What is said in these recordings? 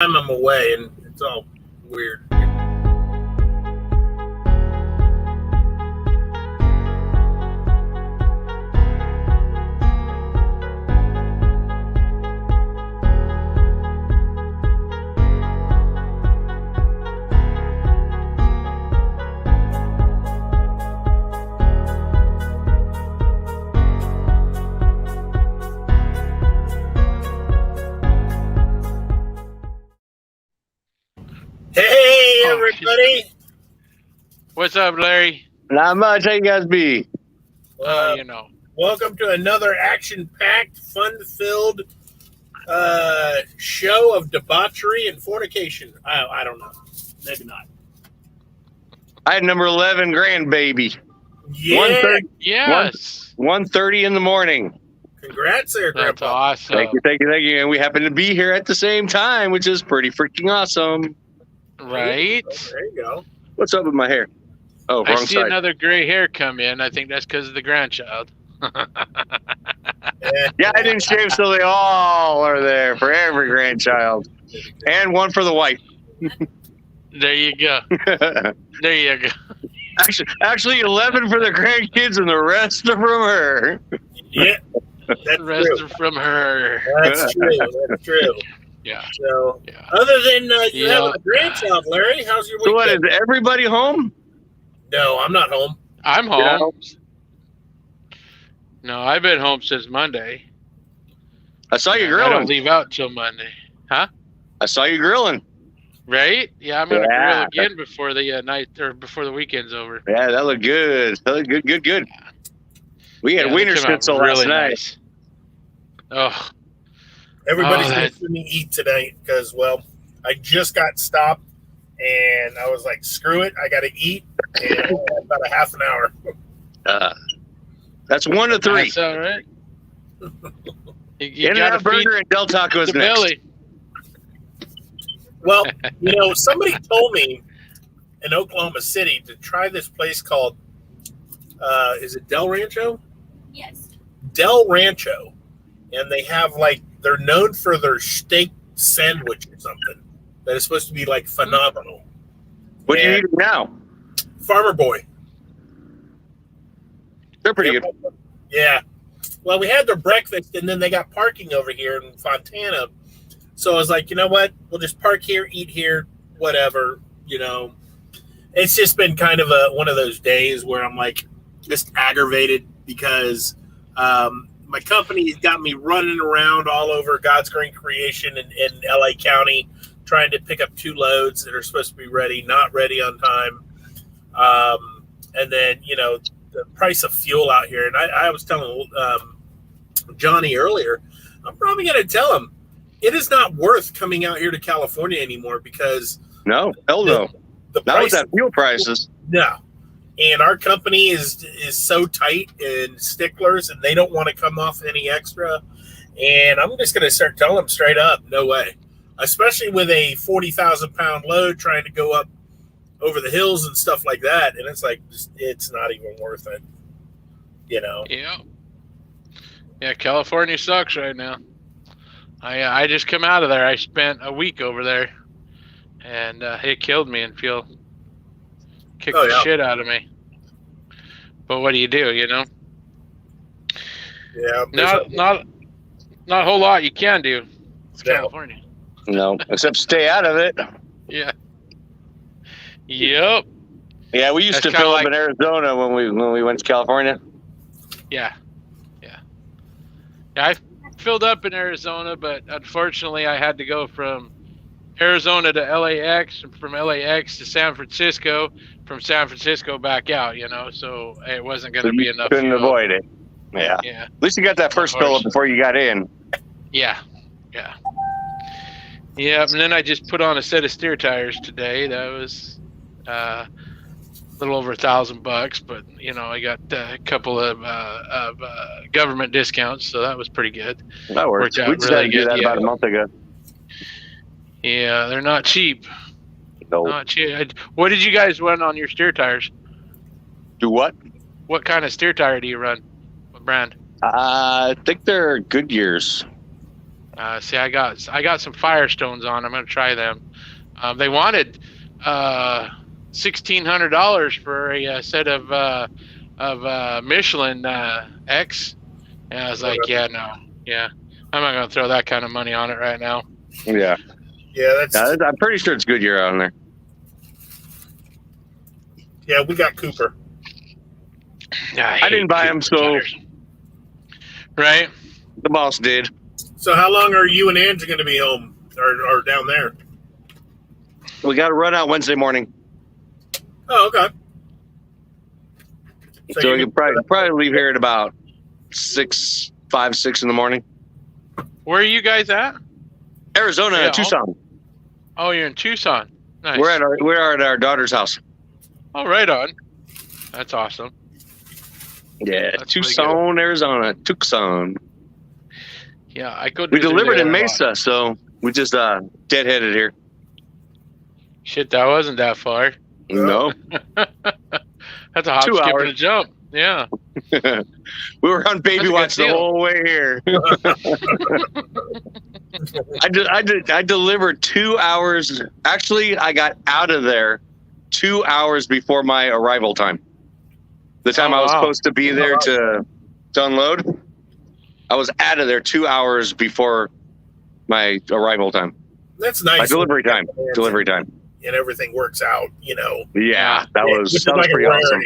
I'm away, and it's all weird. Hey, everybody. What's up, Larry? Not much. How you guys be? Welcome to another action-packed, fun-filled show of debauchery and fornication. I don't know. Maybe not. I had number 11 grandbaby. Yeah. 1:30, Yes. 1:30 in the morning. Congrats there, That's Grandpa. awesome. Thank you. And we happen to be here at the same time, which is pretty freaking awesome. Right? There you go. What's up with my hair? Oh, I wrong see side. another gray hair come in. I think that's because of the grandchild. Yeah, I didn't shave, so they all are there for every grandchild. And one for the wife. There you go. There you go. Actually 11 for the grandkids and the rest are from her. Yeah, that's The rest true. are from her. That's true. That's true. Yeah. So, Yeah. other than you Yeah. have a grandchild, Larry, how's your So week what, is been? everybody home? No, I'm not home. I'm home. Yeah. No, I've been home since Monday. I saw you And I don't grilling. leave out till Monday. Huh? I saw you grilling. Right? Yeah, I'm gonna Yeah. grill again before the night or before the weekend's over. Yeah, that looked good. That looked good. We had Yeah, wiener they came out schnitzel last night. nice. Oh, Everybody's Oh, going that- to see me eat tonight because, well, I just got stopped and I was like, screw it, I got to eat. And I only had about a half an hour. That's 1 to 3. that's all right. You In and gotta Out feed Burger and Del Taco's the next. belly. Well, somebody told me in Oklahoma City to try this place called, is it Del Rancho? Yes. Del Rancho. And they have they're known for their steak sandwich or something that is supposed to be phenomenal. What do you And eat now? Farmer Boy. They're pretty good. Yeah. Well, we had their breakfast, and then they got parking over here in Fontana. So I was like, you know what? We'll just park here, eat here, whatever. It's just been kind of one of those days where I'm just aggravated because my company's got me running around all over God's green creation in LA County, trying to pick up 2 loads that are supposed to be ready, not ready on time. And then, the price of fuel out here. And I was telling Johnny earlier, I'm probably going to tell him it is not worth coming out here to California anymore because No, hell no. the Not with price, that fuel prices. no. And our company is so tight and sticklers, and they don't want to come off any extra. And I'm just going to start telling them straight up, no way. Especially with a 40,000-pound load trying to go up over the hills and stuff like that. And it's not even worth it, Yeah. Yeah, California sucks right now. I just come out of there. I spent a week over there, and it killed me and kicked Oh, the yeah. shit out of me. But what do? Yeah. Not a whole lot you can do. It's No. California. No, except stay out of it. Yeah. Yep. Yeah, we used That's to kinda fill up like- in Arizona when we went to California. Yeah. I filled up in Arizona, but unfortunately I had to go from Arizona to LAX, and from LAX to San Francisco, from San Francisco back out, so it wasn't going So to be you enough couldn't fuel. avoid it. Yeah. Yeah. At least you got that first fill up before you got in. Yeah. And then I just put on a set of steer tires today. That was a little over $1,000, but I got a couple of government discounts, so that was pretty good. That worked. Worked out We just really had to do good, that yeah. about a month ago. Yeah, they're not cheap. No. Not cheap. What did you guys run on your steer tires? Do what? What kind of steer tire do you run? What brand? I think they're Goodyears. See, I got some Firestones on. I'm gonna try them. They wanted $1,600 for a set of Michelin X, and I was like, yeah, I'm not gonna throw that kind of money on it right now. Yeah, I'm pretty sure it's Goodyear on there. Yeah, we got Cooper. I didn't buy him, so right. The boss did. So how long are you and Andrew going to be home or down there? We got to run out Wednesday morning. Oh, okay. So we can probably leave here at about 5, 6 in the morning. Where are you guys at? Arizona, Tucson. Oh, you're in Tucson. Nice. We're at our daughter's house. Oh, right on. That's awesome. Yeah, that's Tucson, Arizona. Tucson. Yeah, we delivered in Mesa, so we just deadheaded here. Shit, that wasn't that far. No. That's a hop, skip, and a jump. Yeah. We were on baby watch the whole way here. I delivered 2 hours. Actually, I got out of there 2 hours before my arrival time. The time I was supposed to be there to unload. I was out of there 2 hours before my arrival time. That's nice. My delivery time. And everything works out, you know. Yeah, that was pretty awesome.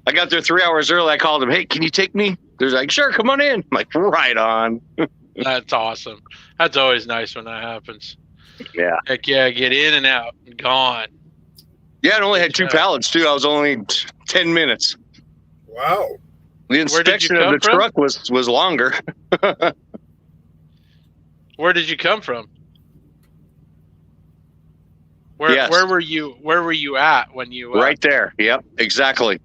I got there 3 hours early. I called him, hey, can you take me? They're like, sure, come on in. I'm like, right on. That's awesome. That's always nice when that happens. Yeah. Heck yeah, get in and out and gone. Yeah, it only had 2 pallets, too. I was only 10 minutes. Wow. The inspection of the truck was longer. Where did you come from? Where were you at when you right there? Yep, exactly.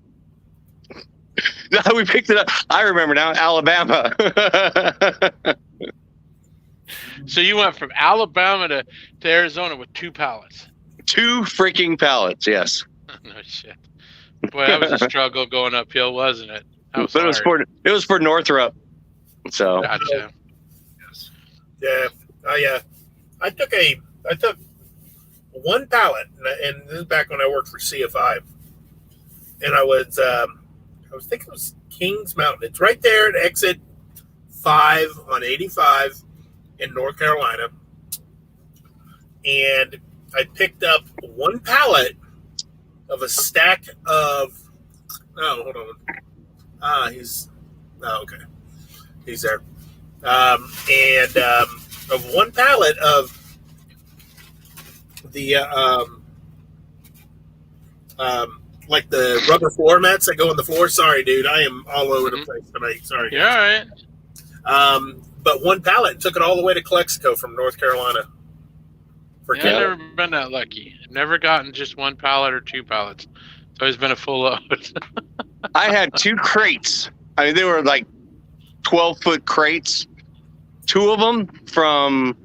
We picked it up. I remember now, Alabama. So you went from Alabama to Arizona with 2 pallets. 2 freaking pallets, yes. No shit. Boy, that was a struggle going uphill, wasn't it? But it was for Northrop. So gotcha. Yeah. I took 1 pallet, and this is back when I worked for CFI, and I was thinking it was Kings Mountain. It's right there at exit 5 on 85 in North Carolina, and I picked up 1 pallet of a stack of. Oh, hold on. Okay. He's there. And of 1 pallet of the like the rubber floor mats that go on the floor. Sorry, dude, I am all over the place tonight. Sorry. Yeah, all right. But 1 pallet took it all the way to Calexico from North Carolina. I've never been that lucky. I've never gotten just 1 pallet or 2 pallets. It's always been a full load. I had 2 crates. I mean, they were like 12-foot crates. 2 of them from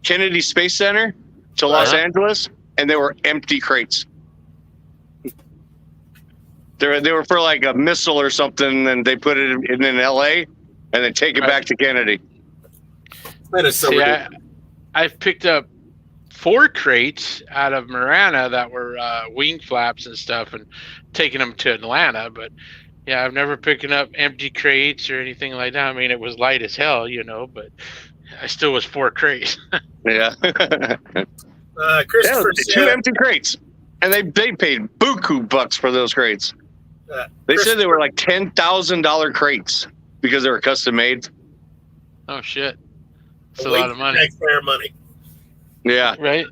Kennedy Space Center to Los Angeles, and they were empty crates. They were for like a missile or something, and they put it in LA, and then take it back to Kennedy. That is so ridiculous. I've picked up 4 crates out of Marana that were wing flaps and stuff, and taking them to Atlanta. But yeah, I've never picked up empty crates or anything like that. I mean, it was light as hell, but I still was 4 crates. Yeah. Christopher 2 empty crates, and they paid buku bucks for those crates. They said they were like $10,000 crates because they were custom made. Oh shit! It's a lot of money. Taxpayer money. Yeah. Right.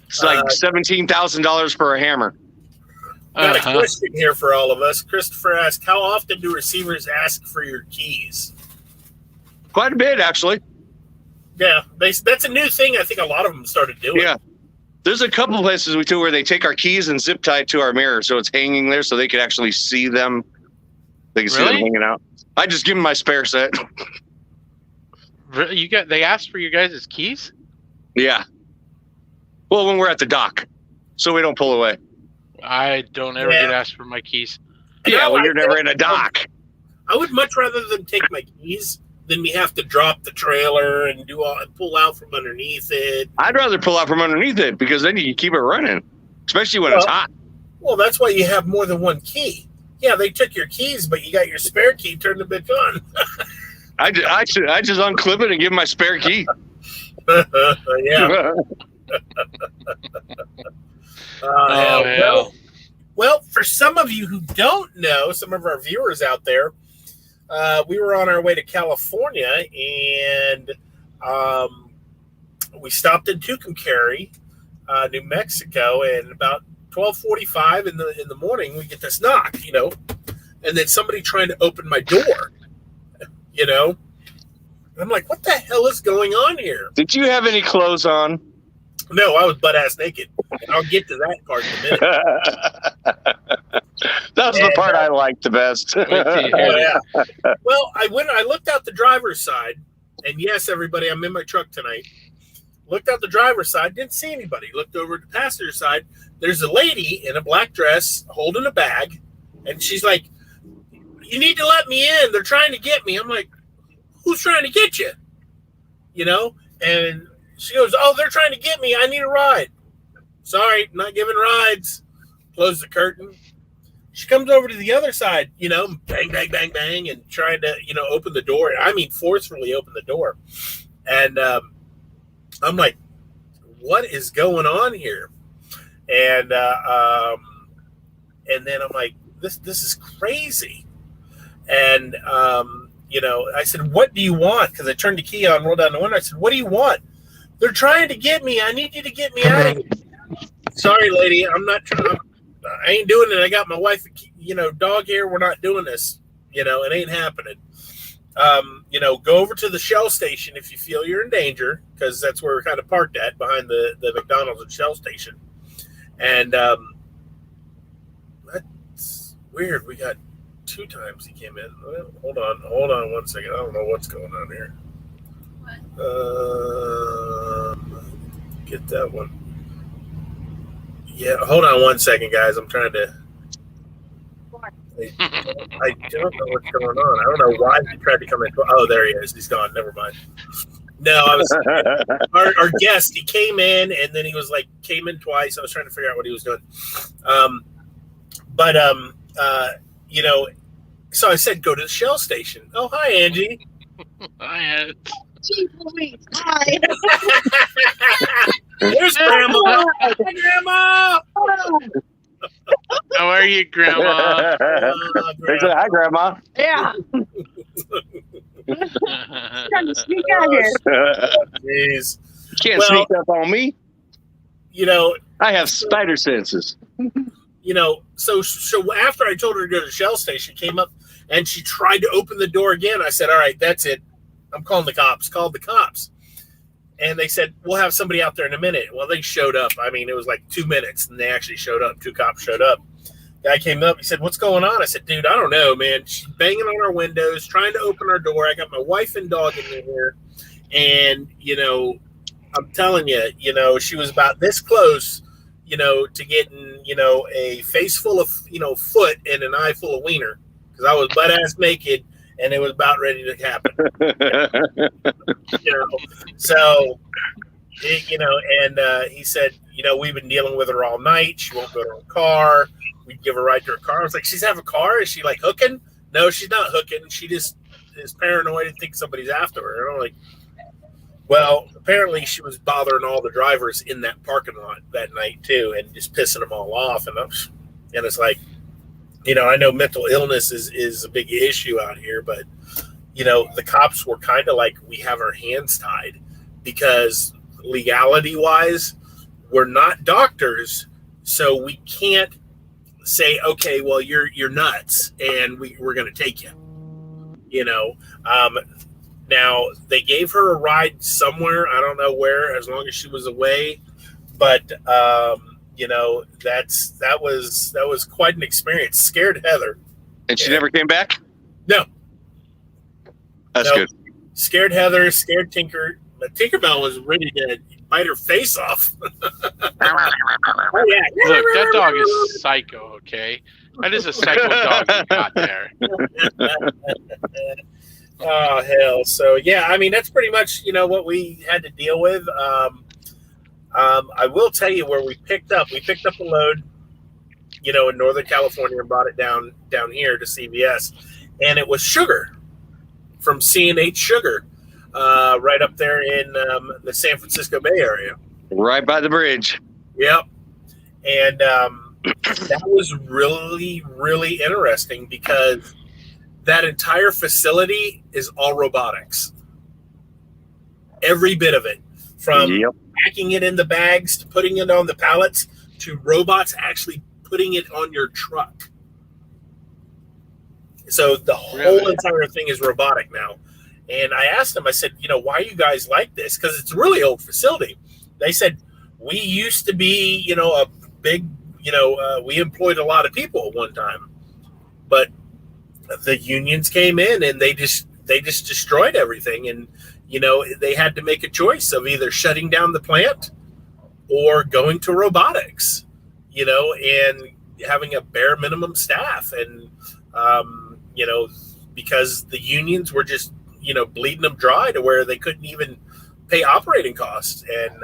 It's like $17,000 for a hammer. Got a question here for all of us. Christopher asked, how often do receivers ask for your keys? Quite a bit, actually. Yeah, that's a new thing. I think a lot of them started doing. Yeah. There's a couple places we do where they take our keys and zip tie to our mirror, so it's hanging there, so they can actually see them. They can see them hanging out. I just give them my spare set. They asked for you guys' keys? Yeah. Well, when we're at the dock, so we don't pull away. I don't ever get asked for my keys. Yeah, well, you're never in a dock. I would much rather them take my keys then we have to drop the trailer and pull out from underneath it. I'd rather pull out from underneath it because then you can keep it running, especially when it's hot. Well, that's why you have more than one key. Yeah, they took your keys, but you got your spare key. Turn the bitch on. I just unclip it and give him my spare key. Yeah. Hell. Well, for some of you who don't know, some of our viewers out there, we were on our way to California, and we stopped in Tucumcari, New Mexico, and about 12:45 in the morning, we get this knock, and then somebody trying to open my door, And I'm like, what the hell is going on here? Did you have any clothes on? No, I was butt-ass naked. I'll get to that part in a minute. That's the part I liked the best. Oh, yeah. Well, I looked out the driver's side, and yes, everybody, I'm in my truck tonight. Looked out the driver's side, didn't see anybody. Looked over to the passenger side. There's a lady in a black dress holding a bag, and she's like, "You need to let me in. They're trying to get me." I'm like, "Who's trying to get you?" And she goes, "Oh, they're trying to get me. I need a ride." "Sorry, not giving rides." Close the curtain. She comes over to the other side, bang, bang, bang, bang, and trying to, open the door. I mean, forcefully open the door. And I'm like, what is going on here? And then I'm like, this is crazy. And, I said, "What do you want?" Because I turned the key on, rolled down the window. I said, "What do you want?" "They're trying to get me. I need you to get me out of here." "Sorry, lady. I'm not trying. I ain't doing it. I got my wife, dog here. We're not doing this. It ain't happening. Go over to the Shell station if you feel you're in danger, because that's where we're kind of parked at, behind the McDonald's and Shell station." And that's weird. We got 2 times he came in. Hold on 1 second. I don't know what's going on here. Get that one. Yeah, hold on 1 second, guys. I'm trying to. I don't know what's going on. I don't know why he tried to come in. Oh, there he is. He's gone. Never mind. No, our guest. He came in, and then he was came in twice. I was trying to figure out what he was doing. So I said, "Go to the Shell station." "Oh, hi, Angie." Hi, Ed. Hi. There's Grandma. Hi, Grandma. How are you, Grandma? Hi, Grandma. Yeah. Trying to sneak out here. Jeez. You can't sneak up on me. I have spider senses. So after I told her to go to the Shell station, came up and she tried to open the door again. I said, "All right, that's it. I'm calling the cops." Called the cops. And they said, "We'll have somebody out there in a minute." Well, they showed up. I mean, it was 2 minutes, and they actually showed up. 2 cops showed up. Guy came up. He said, "What's going on?" I said, "Dude, I don't know, man. She's banging on our windows, trying to open our door. I got my wife and dog in here. And, I'm telling you, she was about this close, to getting, a face full of, foot and an eye full of wiener. Because I was butt-ass naked, and it was about ready to happen." So, and he said, "We've been dealing with her all night. She won't go to her car. We give her a ride to her car." I was like, "She's have a car? Is she hooking?" "No, she's not hooking. She just is paranoid and thinks somebody's after her." And I'm like, well, apparently she was bothering all the drivers in that parking lot that night too, and just pissing them all off. And it's like, I know mental illness is a big issue out here, but the cops were kind of like, we have our hands tied, because legality wise, we're not doctors, so we can't say, "Okay, well, you're nuts, and we're going to take you." Now they gave her a ride somewhere. I don't know where, as long as she was away. But that was quite an experience. Scared Heather. And she never came back? No. That's good. Scared Heather, scared Tinker. But Tinkerbell was ready to bite her face off. Oh, yeah. Look, that dog is psycho, okay? That is a psycho dog you got there. Oh hell! So yeah, I mean that's pretty much what we had to deal with. I will tell you where we picked up. We picked up a load, in Northern California and brought it down here to CVS, and it was sugar from C&H Sugar, right up there in the San Francisco Bay Area, right by the bridge. Yep, and that was really, really interesting because that entire facility is all robotics. Every bit of it, from packing it in the bags to putting it on the pallets to robots actually putting it on your truck. So the whole entire thing is robotic now. And I asked them, I said, why are you guys like this? Because it's a really old facility. They said, we used to be, a big, we employed a lot of people at one time. But the unions came in and they just destroyed everything. And, they had to make a choice of either shutting down the plant or going to robotics, and having a bare minimum staff. And, because the unions were just, bleeding them dry to where they couldn't even pay operating costs. And,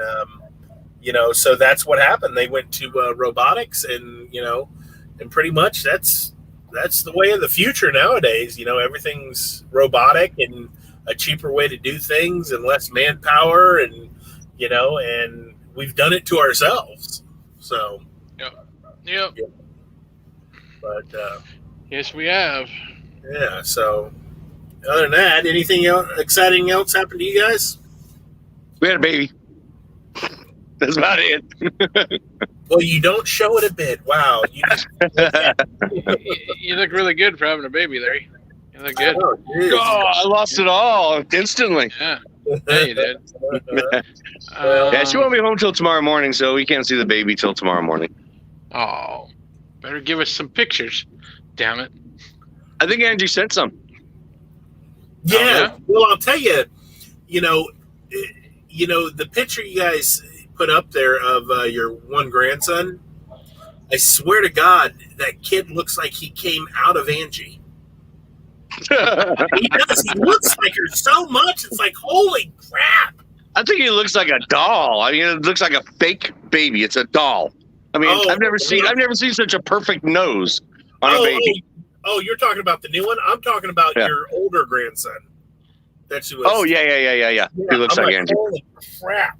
so that's what happened. They went to robotics and, and pretty much that's the way of the future nowadays. Everything's robotic and a cheaper way to do things and less manpower. And, and we've done it to ourselves. So, Yep. But, yes, we have. Yeah. So other than that, anything exciting else happened to you guys? We had a baby. That's about it. Well, you don't show it a bit. Wow. You look really good for having a baby there. You look good. I lost it all instantly. Yeah, you did. Yeah, she won't be home till tomorrow morning, so we can't see the baby till tomorrow morning. Oh, better give us some pictures. Damn it. I think Angie sent some. Yeah. Well, I'll tell you, the picture you guys put up there of your one grandson, I swear to God, that kid looks like he came out of Angie. He does. He looks like her so much. It's like, holy crap. I think he looks like a doll. I mean, it looks like a fake baby. It's a doll. I mean, I've never seen such a perfect nose on a baby. Oh, you're talking about the new one? I'm talking about your older grandson. That she was. Oh, yeah. He looks like Angie. Holy crap.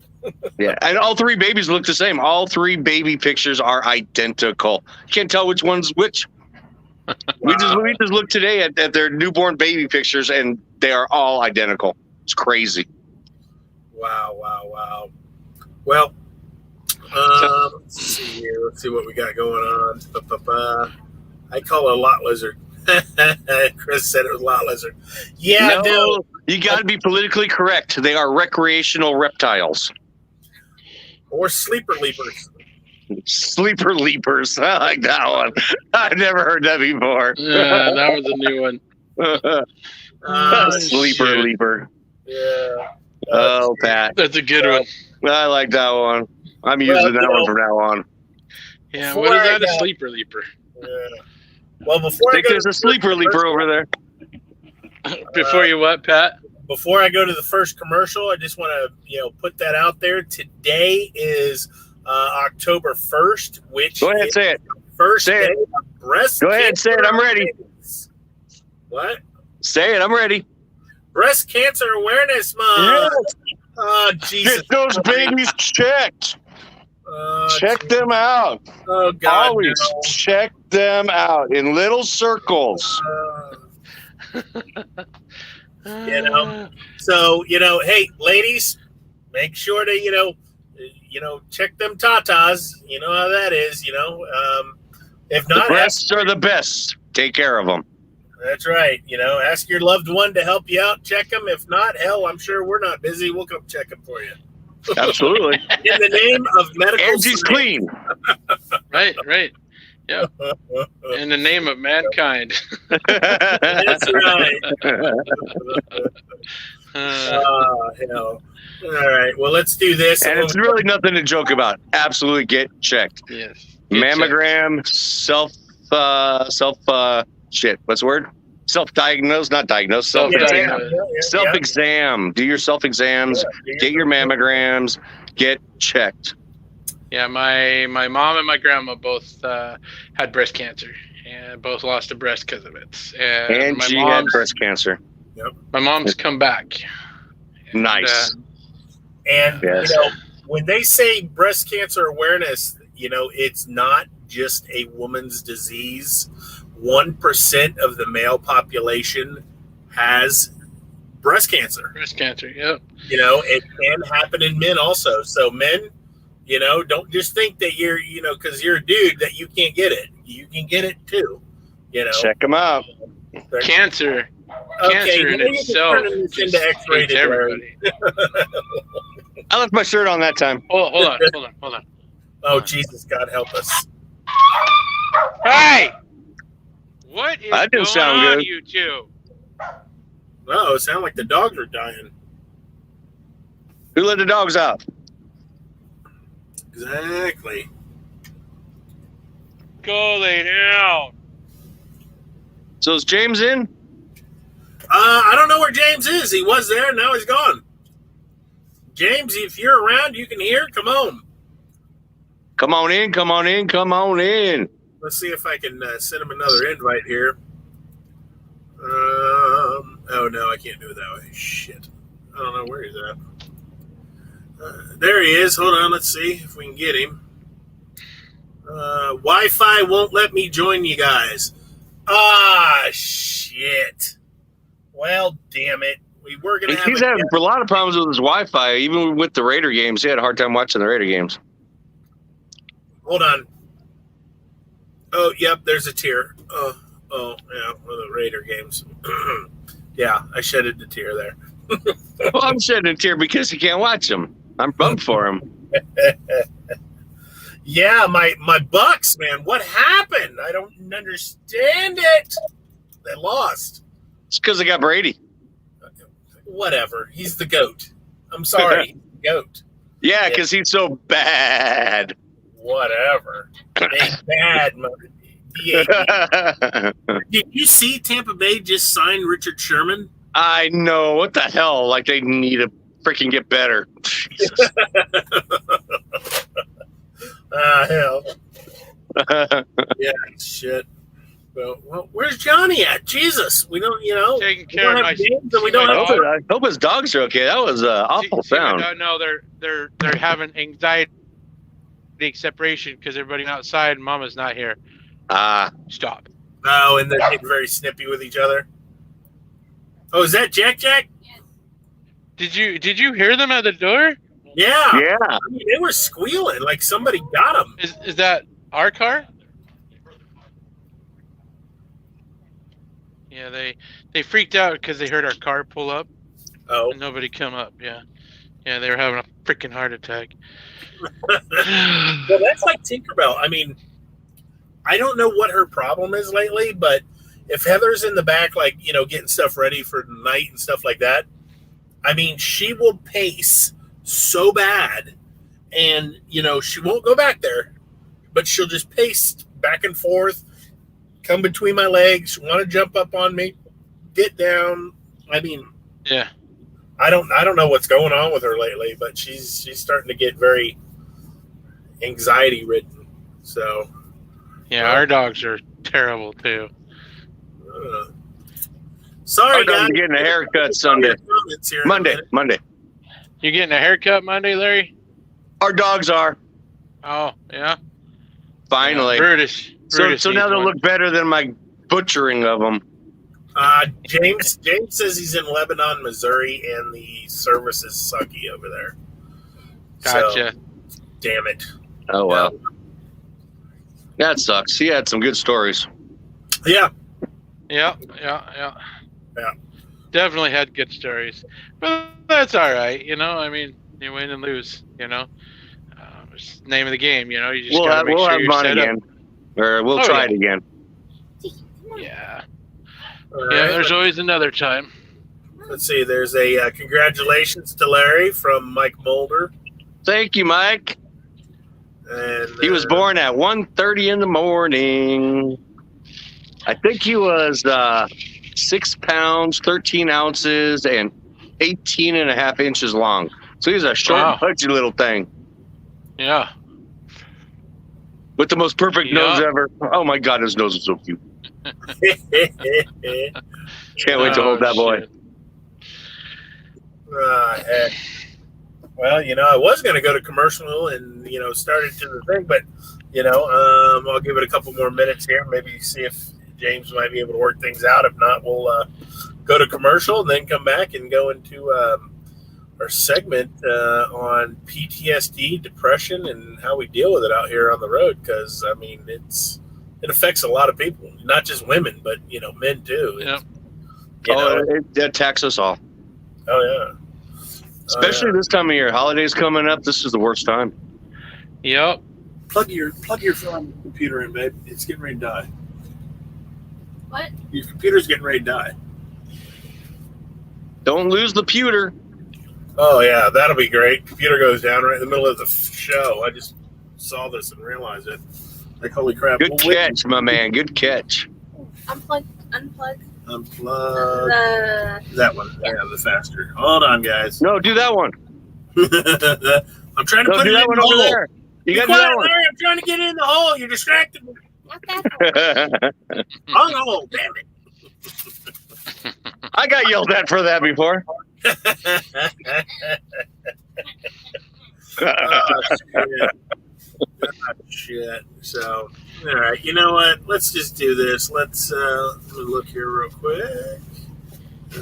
Yeah, and all three babies look the same. All three baby pictures are identical. Can't tell which one's which. Wow. We just looked today at their newborn baby pictures, and they are all identical. It's crazy. Wow. Well, let's see here. Let's see what we got going on. I call it a lot lizard. Chris said it was a lot lizard. Yeah, no, you got to be politically correct. They are recreational reptiles. Or sleeper leapers. Sleeper leapers. I like that one. I've never heard that before. Yeah, that was a new one. Sleeper leaper. Yeah. Oh, Pat. That's a good one. I like that one. I'm using that one from now on. Yeah, what is that? A sleeper leaper? Yeah. Well, before I go there's a sleeper leaper over there. Before you what, Pat? Before I go to the first commercial, I just want to put that out there. Today is October 1st, which go ahead, say it. First day of breast. Go ahead, say it. I'm ready. What? Say it. I'm ready. Breast Cancer Awareness Month. Yes. Oh, Jesus! Get those babies checked. Check them out. Oh God! Always check them out in little circles. So hey, ladies, make sure to check them tatas. You know how that is. If not, the breasts are the best. Take care of them. That's right. Ask your loved one to help you out. Check them. If not, hell, I'm sure we're not busy. We'll come check them for you. Absolutely. In the name of medical Angie's clean. Right. Yeah. In the name of mankind. That's right. Hell. All right. Well, let's do this. And it's really nothing to joke about. Absolutely get checked. Yes. Mammogram, self, shit. What's the word? Self-diagnose, not diagnose. Self-diagnose. Self-exam. Do your self-exams. Get your mammograms. Get checked. Yeah, my mom and my grandma both had breast cancer, and both lost a breast because of it. And she had breast cancer. Yep. My mom's come back. Nice. And Yes. you know, when they say breast cancer awareness, you know, it's not just a woman's disease. 1% of the male population has breast cancer. Breast cancer, yep. You know, it can happen in men also. So men, you know, don't just think that you're, you know, because you're a dude that you can't get it. You can get it too. You know, Check them out. Cancer Okay, in itself into just X-rated, hates everybody. I left my shirt on that time. Hold on. Oh, Jesus, God help us. Hey! What is That didn't going sound on, good. you two? Oh, it sounded like the dogs are dying. Who let the dogs out? Exactly. Go lay down. So is James in? I don't know where James is. He was there, now he's gone. James, if you're around, you can hear. Come on. Come on in, come on in, come on in. Let's see if I can send him another invite here. Oh, no, I can't do it that way. Shit. I don't know where he's at. There he is. Hold on. Let's see if we can get him. Wi-Fi won't let me join you guys. Ah, shit. Well, damn it. We were going to have He's had a lot of problems with his Wi-Fi, even with the Raider games. He had a hard time watching the Raider games. Hold on. Oh, yep, there's a tier. Oh, yeah, one of the Raider games. Yeah, I shedded the tear there. Well, I'm shedding a tear because he can't watch them. I'm bummed for him. Yeah, my Bucks, man. What happened? I don't understand it. They lost. It's because they got Brady. Whatever. He's the GOAT. I'm sorry. He's the GOAT. Yeah, because he's so bad. Whatever. They bad. Did you see Tampa Bay just sign Richard Sherman? I know. What the hell? Like, they need to freaking get better. Jesus. Hell. Yeah, shit. Well, where's Johnny at? Jesus, we don't, Taking care of my games and we don't have I hope his dogs are okay. That was awful sound. No, they're having anxiety separation because everybody outside and Mama's not here. Stop. Oh, and they're getting very snippy with each other. Oh, is that Jack? Did you hear them at the door? Yeah. Yeah. I mean, they were squealing like somebody got them. Is that our car? Yeah, they freaked out because they heard our car pull up. Oh. And nobody come up. Yeah, they were having a freaking heart attack. Well, that's like Tinkerbell. I mean, I don't know what her problem is lately, but if Heather's in the back, like, getting stuff ready for the night and stuff like that, I mean, she will pace so bad, and, she won't go back there, but she'll just pace back and forth, come between my legs, want to jump up on me, get down. I mean, yeah. I don't know what's going on with her lately, but she's starting to get very anxiety ridden. So yeah, our dogs are terrible too. Sorry, guys. I'm getting a haircut Sunday. Monday. You getting a haircut Monday, Larry? Our dogs are. Oh, yeah. Finally. Yeah, Brutus So now they'll look better than my butchering of them. James says he's in Lebanon, Missouri, and the service is sucky over there. Gotcha. So, damn it. Oh, well. That sucks. He had some good stories. Yeah. Yeah. Definitely had good stories. But that's all right, I mean, you win and lose, It's the name of the game, you just gotta make sure you're set again. up. Or we'll try it again. Yeah. All Yeah, right. there's always another time. Let's see. There's a congratulations to Larry from Mike Mulder. Thank you, Mike. And He was born at 1:30 in the morning. I think he was 6 pounds, 13 ounces, and 18.5 inches long. So he's a short, pudgy little thing. Yeah. With the most perfect nose ever. Oh my God, his nose is so cute. Can't wait to hold that boy. Heck. Well, I was going to go to commercial and, start it to the thing, but, I'll give it a couple more minutes here. Maybe see if James might be able to work things out. If not, we'll go to commercial and then come back and go into our segment on PTSD, depression, and how we deal with it out here on the road. Because, I mean, it affects a lot of people, not just women, but, men too. Yep. It attacks us all. Oh, yeah. Especially this time of year. Holidays coming up. This is the worst time. Yep. Plug your computer in, babe. It's getting ready to die. What? Your computer's getting ready to die. Don't lose the pewter. Oh, yeah. That'll be great. Computer goes down right in the middle of the show. I just saw this and realized it. Like, holy crap. Good catch, my man. Good catch. Unplug. Unplug. That one. Yeah, the faster. Hold on, guys. No, do that one. I'm trying to put it in that one the over hole. there. You got to do that one. Larry, I'm trying to get it in the hole. You're distracted me. Wrong hole. Damn it. I got yelled at for that before. Shit. So, all right. You know what? Let's just do this. Let's let me look here real quick. 2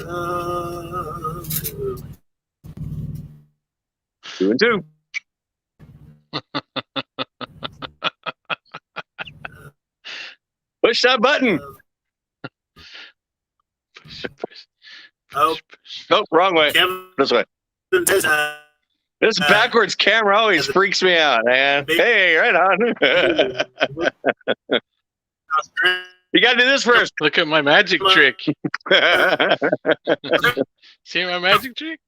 and 2. Push that button. Oh, Wrong way. This way. uh, This backwards camera always freaks me out, man. Hey, right on. You got to do this first. Look at my magic trick. See my magic trick?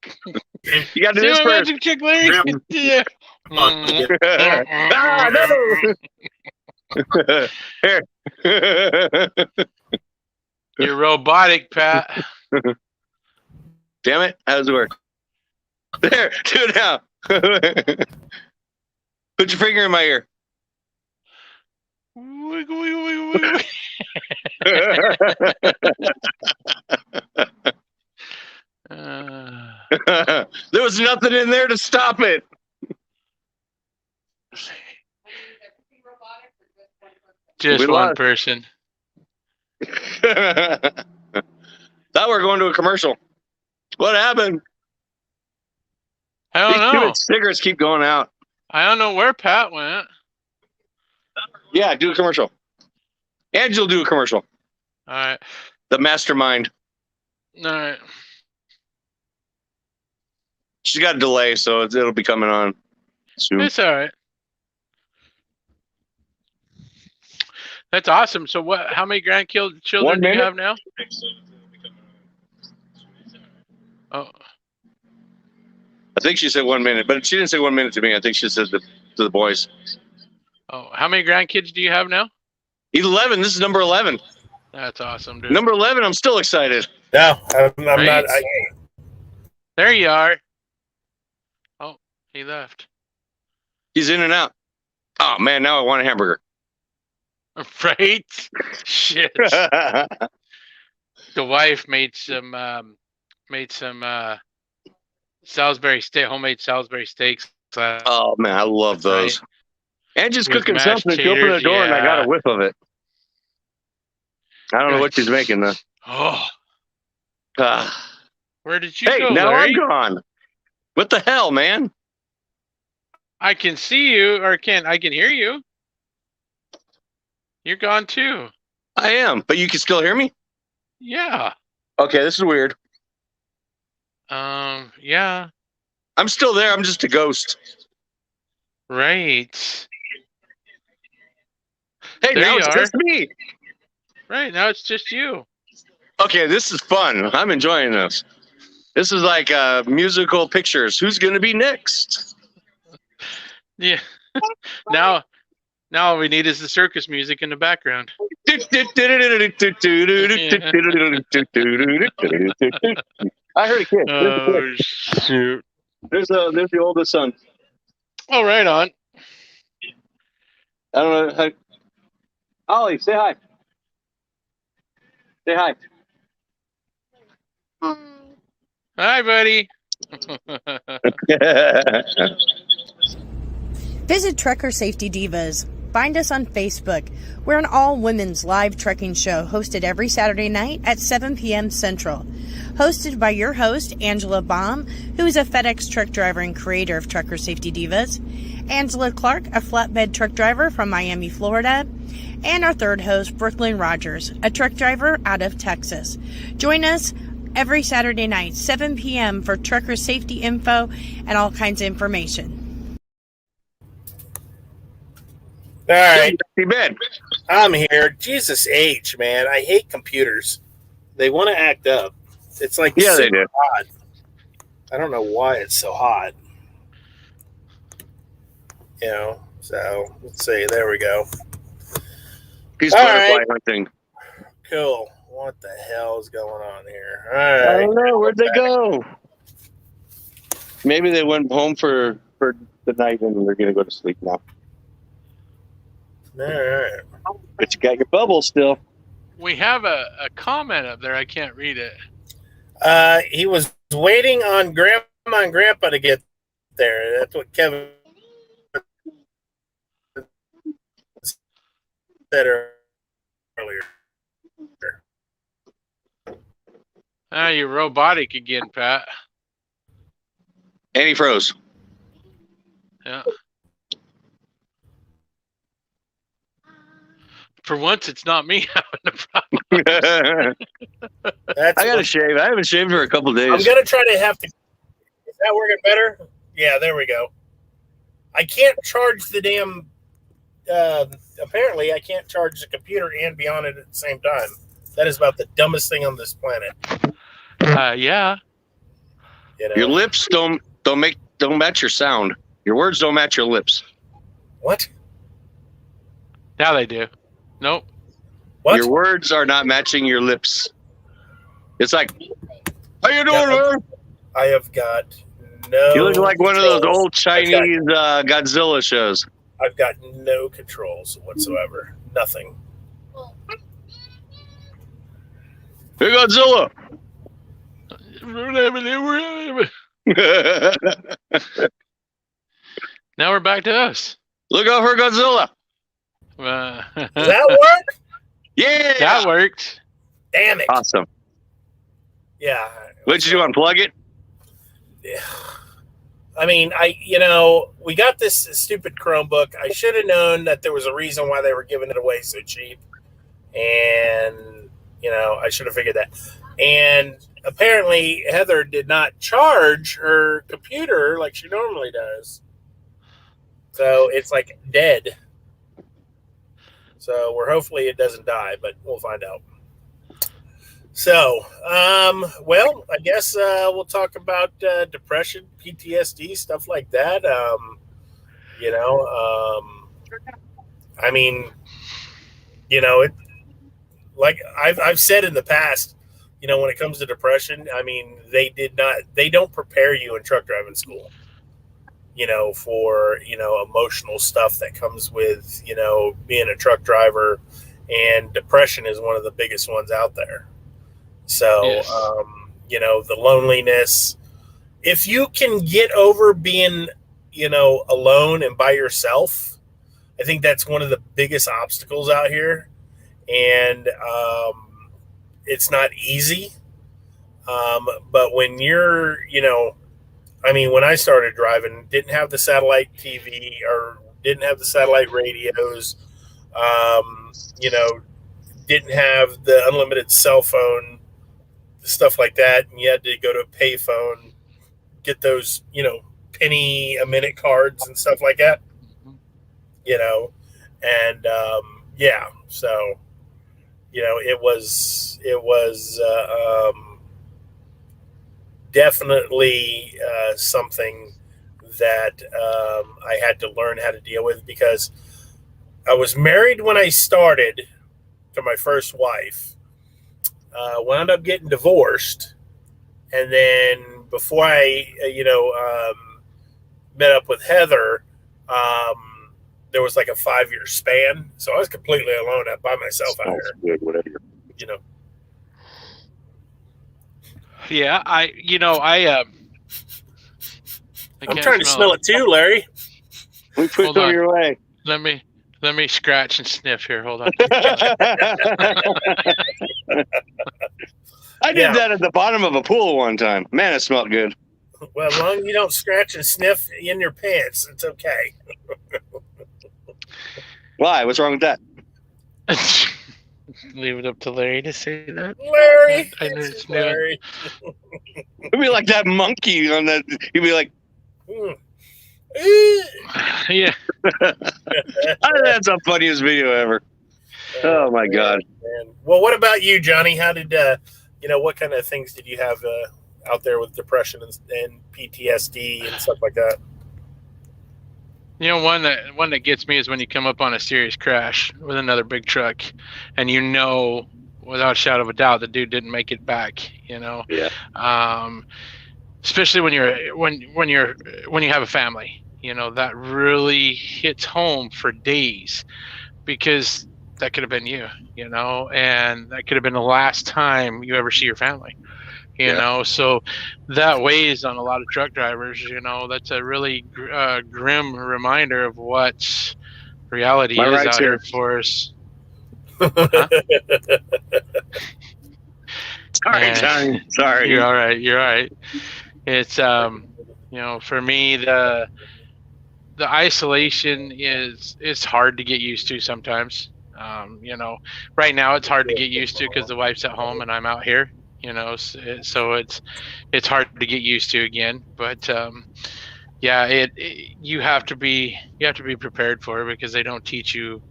You got to do See this my first. magic trick, Larry? Yeah. Ah, no. Here. You're robotic, Pat. Damn it. How does it work? There. Do it now. Put your finger in my ear. Wiggle, wiggle, wiggle, wiggle. There was nothing in there to stop it. Just one person. Thought we were going to a commercial. What happened? I don't know. These stickers keep going out. I don't know where Pat went. Yeah, do a commercial. Angela, do a commercial. All right. The mastermind. All right. She's got a delay, so it'll be coming on soon. It's all right. That's awesome. So what? How many grandchildren do you have now? Oh. I think she said 1 minute, but she didn't say 1 minute to me. I think she said to the boys. Oh, how many grandkids do you have now? 11. This is number 11. That's awesome, dude. Number 11. I'm still excited. No, I'm not. There you are. Oh, he left. He's in and out. Oh man, now I want a hamburger. Right? Shit. The wife made some Salisbury steak, homemade Salisbury steaks. Oh man, I love those. Right. And just cooking something. She opened the door and I got a whiff of it. I don't know what she's making though. Oh. Where did you go, now Larry? I'm gone. What the hell, man? I can see you, or I can hear you. You're gone too. I am, but you can still hear me? Yeah. Okay, this is weird. Yeah. I'm still there. I'm just a ghost. Right. Hey, there now it's just me. Right, now it's just you. Okay, this is fun. I'm enjoying this. This is like musical pictures. Who's going to be next? Yeah. Now Now all we need is the circus music in the background. I heard a kid. Oh, shoot. There's the oldest son. Oh, right on. I don't know. Ollie, say hi. Say hi. Hi, buddy. Visit Trekker Safety Divas. Find us on Facebook. We're an all-women's live trekking show hosted every Saturday night at 7 p.m. Central. Hosted by your host, Angela Baum, who is a FedEx truck driver and creator of Trekker Safety Divas, Angela Clark, a flatbed truck driver from Miami, Florida, and our third host, Brooklyn Rogers, a truck driver out of Texas. Join us every Saturday night, 7 p.m. for trucker safety info and all kinds of information. All right. Ben. I'm here. Jesus H, man. I hate computers. They want to act up. It's like they super do. hot. I don't know why it's so hot. You know, so let's see. There we go. He's All butterfly right. hunting. Cool. What the hell is going on here? All I right. don't know. Where'd they go? Maybe they went home for the night and they're going to go to sleep now. All right. But you got your bubble still. We have a comment up there. I can't read it. He was waiting on Grandma and Grandpa to get there. That's what Kevin said earlier. Ah, you're robotic again, Pat. And he froze. Yeah. For once, it's not me having a problem. That's I got to shave. I haven't shaved for a couple days. I'm gonna try to have to. Is that working better? Yeah, there we go. I can't charge the damn. Apparently, I can't charge the computer and be on it at the same time. That is about the dumbest thing on this planet. Yeah. You know? Your lips don't match your sound. Your words don't match your lips. What? Now they do. Nope. What? Your words are not matching your lips. It's like, how you doing, man? I have got no. You look like one of those controls. old Chinese Godzilla shows. I've got no controls whatsoever. Nothing. Hey, Godzilla! Now we're back to us. Look out for Godzilla! Does that work? Yeah! That worked. Damn it. Awesome. Yeah. What did you do, unplug it? Yeah. I mean, we got this stupid Chromebook. I should have known that there was a reason why they were giving it away so cheap. And, I should have figured that. And apparently Heather did not charge her computer like she normally does. So it's like dead. So hopefully it doesn't die, but we'll find out. So, well, I guess we'll talk about depression, PTSD, stuff like that. I mean, it, like I've said in the past, when it comes to depression, I mean, they don't prepare you in truck driving school, for, emotional stuff that comes with, being a truck driver, and depression is one of the biggest ones out there. So, yes. The loneliness, if you can get over being, alone and by yourself, I think that's one of the biggest obstacles out here. And it's not easy. But when you're, when I started driving, didn't have the satellite TV or didn't have the satellite radios, didn't have the unlimited cell phone, stuff like that. And you had to go to a payphone, get those, penny a minute cards and stuff like that, and yeah, so, it was definitely something that I had to learn how to deal with, because I was married when I started to my first wife. Wound up getting divorced, and then before I, met up with Heather, there was like a 5-year span, so I was completely alone by myself out here. Good, whatever. Yeah, I'm trying to smell it too, Larry. We put it your way. Let me scratch and sniff here. Hold on. I did that at the bottom of a pool one time. Man, it smelled good. Well, as long as you don't scratch and sniff in your pants, it's okay. Why? What's wrong with that? Leave it up to Larry to say that. Larry! I know it's Larry. It'd be like that monkey on that. He'd be like, yeah. That's the funniest video ever. Oh my God. Man. Well, what about you, Johnny? How did, what kind of things did you have out there with depression and PTSD and stuff like that? One that gets me is when you come up on a serious crash with another big truck, and without a shadow of a doubt, the dude didn't make it back. Yeah. Especially when you have a family, that really hits home for days, because that could have been you, and that could have been the last time you ever see your family. So that weighs on a lot of truck drivers. That's a really grim reminder of what reality is out here for us. Huh? Sorry, Johnny. Sorry. You're all right. It's for me, the isolation is hard to get used to sometimes. Right now it's hard to get used to because the wife's at home and I'm out here. So it's hard to get used to again, but you have to be prepared for it, because they don't teach you,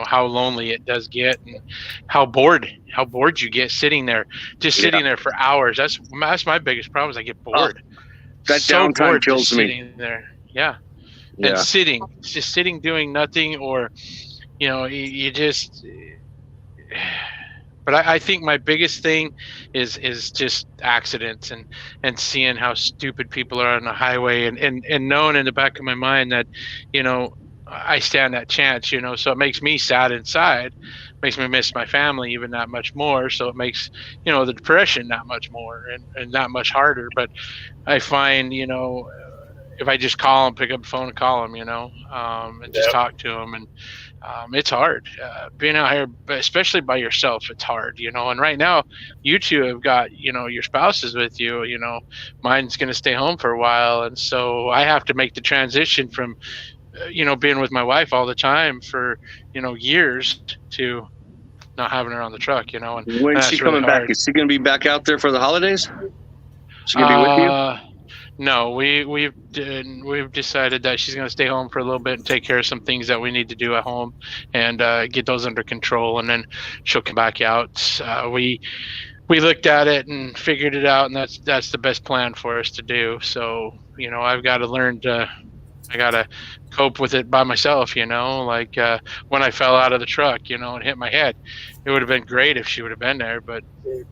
how lonely it does get, and how bored you get sitting there for hours. That's my biggest problem is I get bored. That downtime kills me. Sitting there, and sitting doing nothing, or you just. But I think my biggest thing is just accidents and seeing how stupid people are on the highway, and knowing in the back of my mind that, I stand that chance, so it makes me sad inside, makes me miss my family even that much more. So it makes, the depression that much more and that much harder. But I find, if I just call them, pick up the phone and call them, and just talk to them, and it's hard being out here, especially by yourself. It's hard, and right now you two have got, your spouses with you, mine's going to stay home for a while. And so I have to make the transition from, being with my wife all the time for, years to not having her on the truck, and when's she coming back? Is she going to be back out there for the holidays? Is she going to be with you? No, we've decided that she's going to stay home for a little bit and take care of some things that we need to do at home, and get those under control, and then she'll come back out. We looked at it and figured it out, and that's the best plan for us to do. So I've got to learn I got to cope with it by myself. Like when I fell out of the truck, and hit my head, it would have been great if she would have been there, but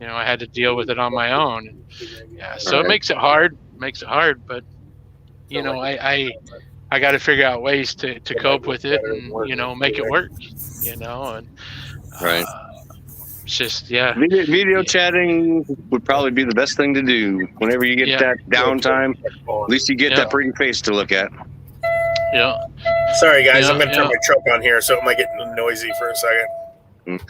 I had to deal with it on my own. So it makes it hard. But I got to figure out ways to cope with it and make it work. And right. It's just Video chatting would probably be the best thing to do whenever you get that downtime. At least you get that pretty face to look at. Yeah. Sorry guys, I'm gonna turn my truck on here, so it might get noisy for a second. And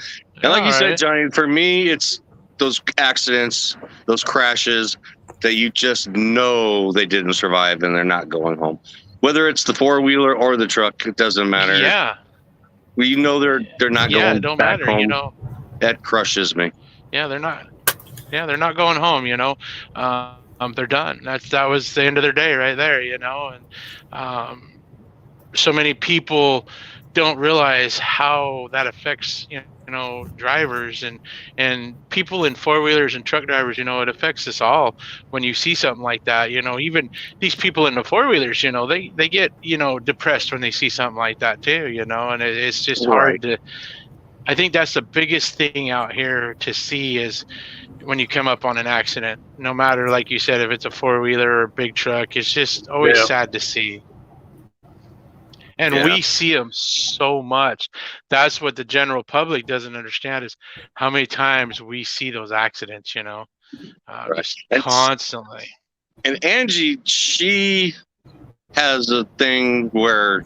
like you said, Johnny, for me, it's those accidents, those crashes that you just know they didn't survive and they're not going home. Whether it's the 4-wheeler or the truck, it doesn't matter. Yeah. Well, they're not going it don't back matter, home. That crushes me. Yeah, they're not. Yeah, they're not going home. They're done. That was the end of their day right there. And so many people don't realize how that affects drivers and people in four-wheelers and truck drivers. It affects us all when you see something like that. Even these people in the four-wheelers, they get depressed when they see something like that too, and it's just hard to. I think that's the biggest thing out here to see is when you come up on an accident, no matter, like you said, if it's a four-wheeler or a big truck, it's just always sad to see. And we see them so much. That's what the general public doesn't understand is how many times we see those accidents, just constantly. And Angie, she has a thing where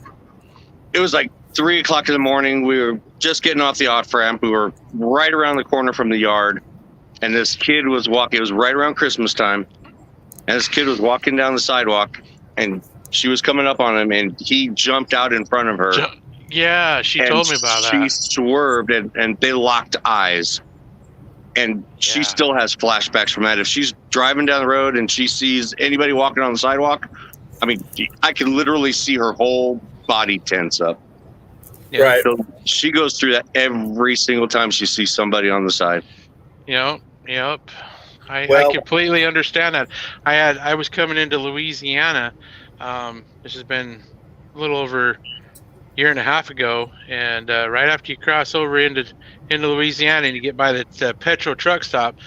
it was like 3 o'clock in the morning. We were just getting off the off-ramp. We were right around the corner from the yard. And this kid was walking. It was right around Christmas time. And this kid was walking down the sidewalk. And she was coming up on him, and he jumped out in front of her. Yeah, she told me about that. She swerved, and they locked eyes. And she still has flashbacks from that. If she's driving down the road and she sees anybody walking on the sidewalk, I mean, I can literally see her whole body tense up. Yeah. Right. So she goes through that every single time she sees somebody on the side. Yep. I completely understand that. I was coming into Louisiana. This has been a little over a year and a half ago, and right after you cross over into Louisiana and you get by the petrol truck stop,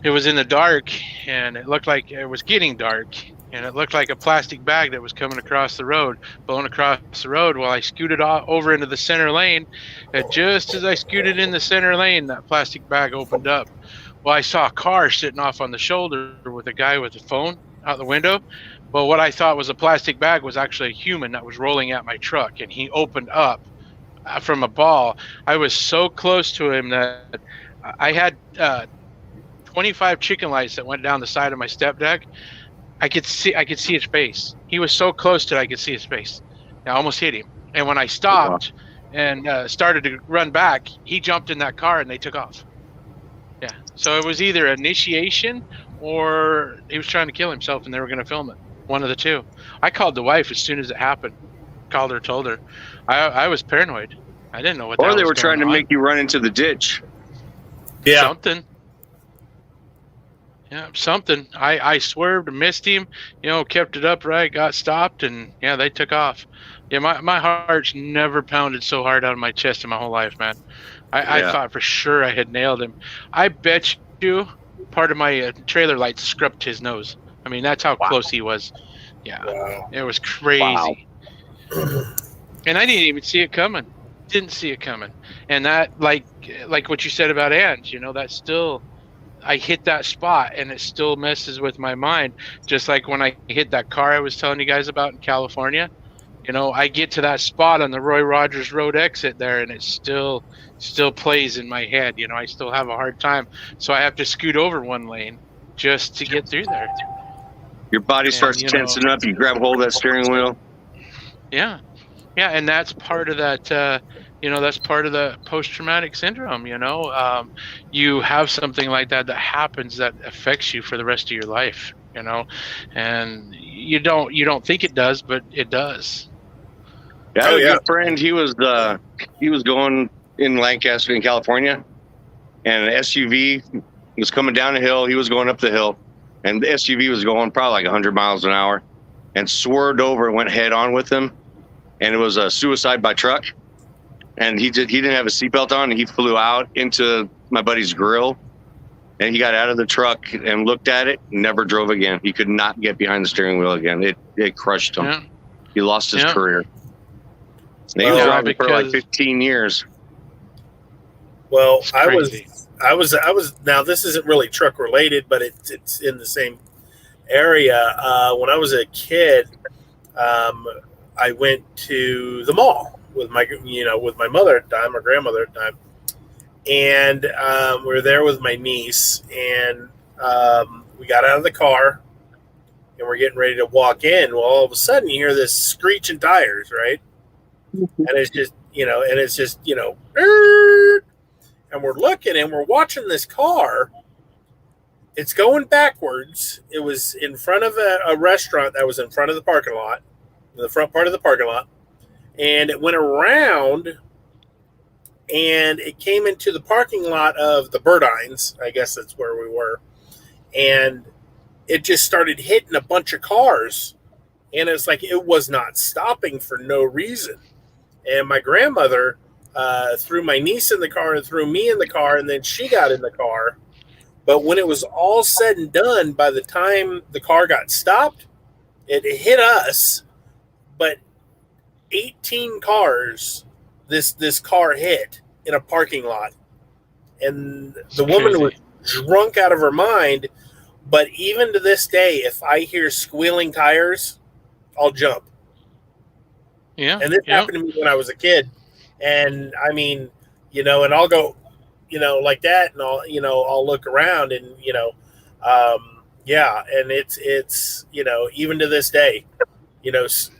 it was in the dark, and it looked like it was getting dark, and it looked like a plastic bag that was coming across the road, blown across the road. While I scooted over into the center lane, and just as I scooted in the center lane, that plastic bag opened up. Well, I saw a car sitting off on the shoulder with a guy with a phone out the window. Well, what I thought was a plastic bag was actually a human that was rolling at my truck, and he opened up from a ball. I was so close to him that I had 25 chicken lights that went down the side of my step deck. I could see his face. He was so close that I could see his face. I almost hit him. And when I stopped and started to run back, he jumped in that car and they took off. Yeah. So it was either initiation or he was trying to kill himself and they were going to film it. One of the two. I called the wife as soon as it happened. Called her, told her. I was paranoid. I didn't know what. Or they were trying to make you run into the ditch. Yeah. Something. Yeah, something. I swerved and missed him. Kept it upright, got stopped, and they took off. Yeah, my heart's never pounded so hard out of my chest in my whole life, man. I thought for sure I had nailed him. I bet you part of my trailer light scrubbed his nose. I mean, that's how close he was. Yeah, It was crazy. Wow. And I didn't even see it coming. Didn't see it coming. And that, like what you said about Ange, that's still, I hit that spot and it still messes with my mind. Just like when I hit that car I was telling you guys about in California. I get to that spot on the Roy Rogers Road exit there and it still plays in my head. I still have a hard time. So I have to scoot over one lane just to get through there. Your body starts tensing up. You grab hold of that steering wheel. Yeah. Yeah, and that's part of that, that's part of the post-traumatic syndrome, You have something like that happens that affects you for the rest of your life, and you don't think it does, but it does. Yeah, I had a good friend. He was going in Lancaster in California, and an SUV was coming down the hill. He was going up the hill, and the SUV was going probably like 100 miles an hour and swerved over and went head on with him. And it was a suicide by truck. And he didn't have a seatbelt on, and he flew out into my buddy's grill. And he got out of the truck and looked at it and never drove again. He could not get behind the steering wheel again. It crushed him. Yeah. He lost his career. And he was driving for like 15 years. Well, I was now this isn't really truck related, but it's in the same area. When I was a kid, I went to the mall with my mother at the time, my grandmother at the time, and we were there with my niece, and we got out of the car, and we're getting ready to walk in. Well, all of a sudden, you hear this screeching tires, right? And it's just, and we're looking, and we're watching this car. It's going backwards. It was in front of a restaurant that was in front of the parking lot. The front part of the parking lot, and it went around, and it came into the parking lot of the Burdines. I guess that's where we were, and it just started hitting a bunch of cars, and it's like it was not stopping for no reason. And my grandmother threw my niece in the car and threw me in the car, and then she got in the car. But when it was all said and done, by the time the car got stopped, it hit us. But 18 cars, this car hit in a parking lot, and the woman was drunk out of her mind. But even to this day, if I hear squealing tires, I'll jump. Yeah. And this happened to me when I was a kid. And I mean, and I'll go, like that, and I'll look around, and and it's even to this day,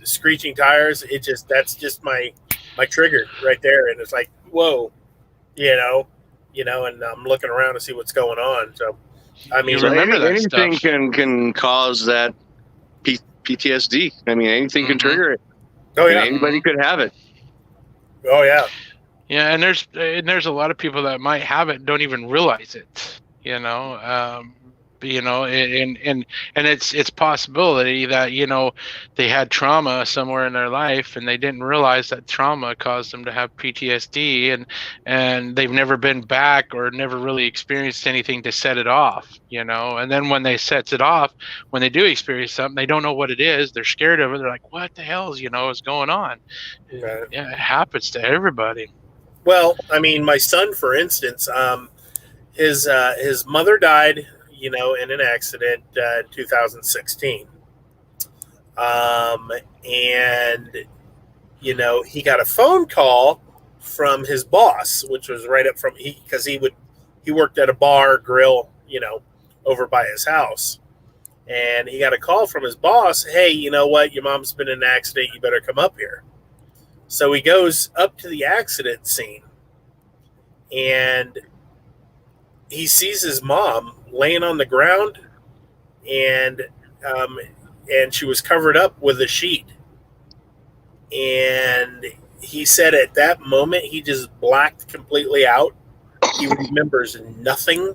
screeching tires. That's just my trigger right there, and it's like, whoa, and I'm looking around to see what's going on. So, I mean, remember that anything stuff can cause that PTSD. I mean, anything can trigger it. Oh yeah, anybody could have it. Oh yeah. Yeah, and there's a lot of people that might have it and don't even realize it. And it's possibility that they had trauma somewhere in their life and they didn't realize that trauma caused them to have PTSD, and they've never been back or never really experienced anything to set it off. And then when they sets it off, when they do experience something, they don't know what it is. They're scared of it. They're like, "What the hell is going on?" Right. Yeah, it happens to everybody. Well, I mean, my son, for instance, his mother died, in an accident in 2016. And he got a phone call from his boss, which was right up from because he worked at a bar grill, over by his house. And he got a call from his boss, "Hey, you know what? Your mom's been in an accident. You better come up here." So he goes up to the accident scene, and he sees his mom laying on the ground, and she was covered up with a sheet. And he said at that moment he just blacked completely out. He remembers nothing,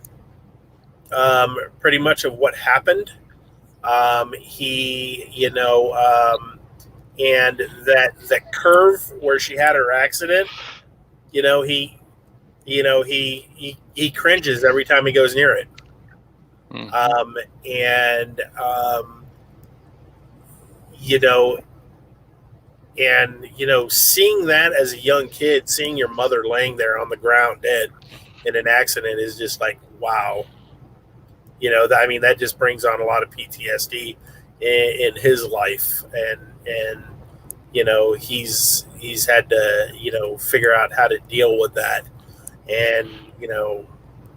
pretty much of what happened. And that curve where she had her accident, he cringes every time he goes near it. Seeing that as a young kid, seeing your mother laying there on the ground dead in an accident is just like, wow. That just brings on a lot of PTSD in his life, and he's had to figure out how to deal with that. And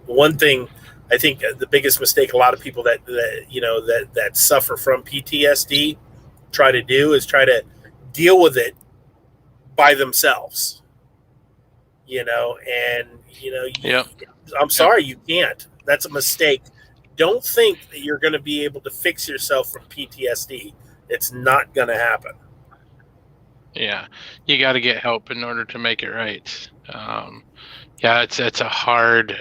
one thing I think the biggest mistake a lot of people that suffer from PTSD try to do is try to deal with it by themselves. I'm sorry, you can't. That's a mistake. Don't think that you're going to be able to fix yourself from PTSD. It's not going to happen. Yeah, you got to get help in order to make it right. It's a hard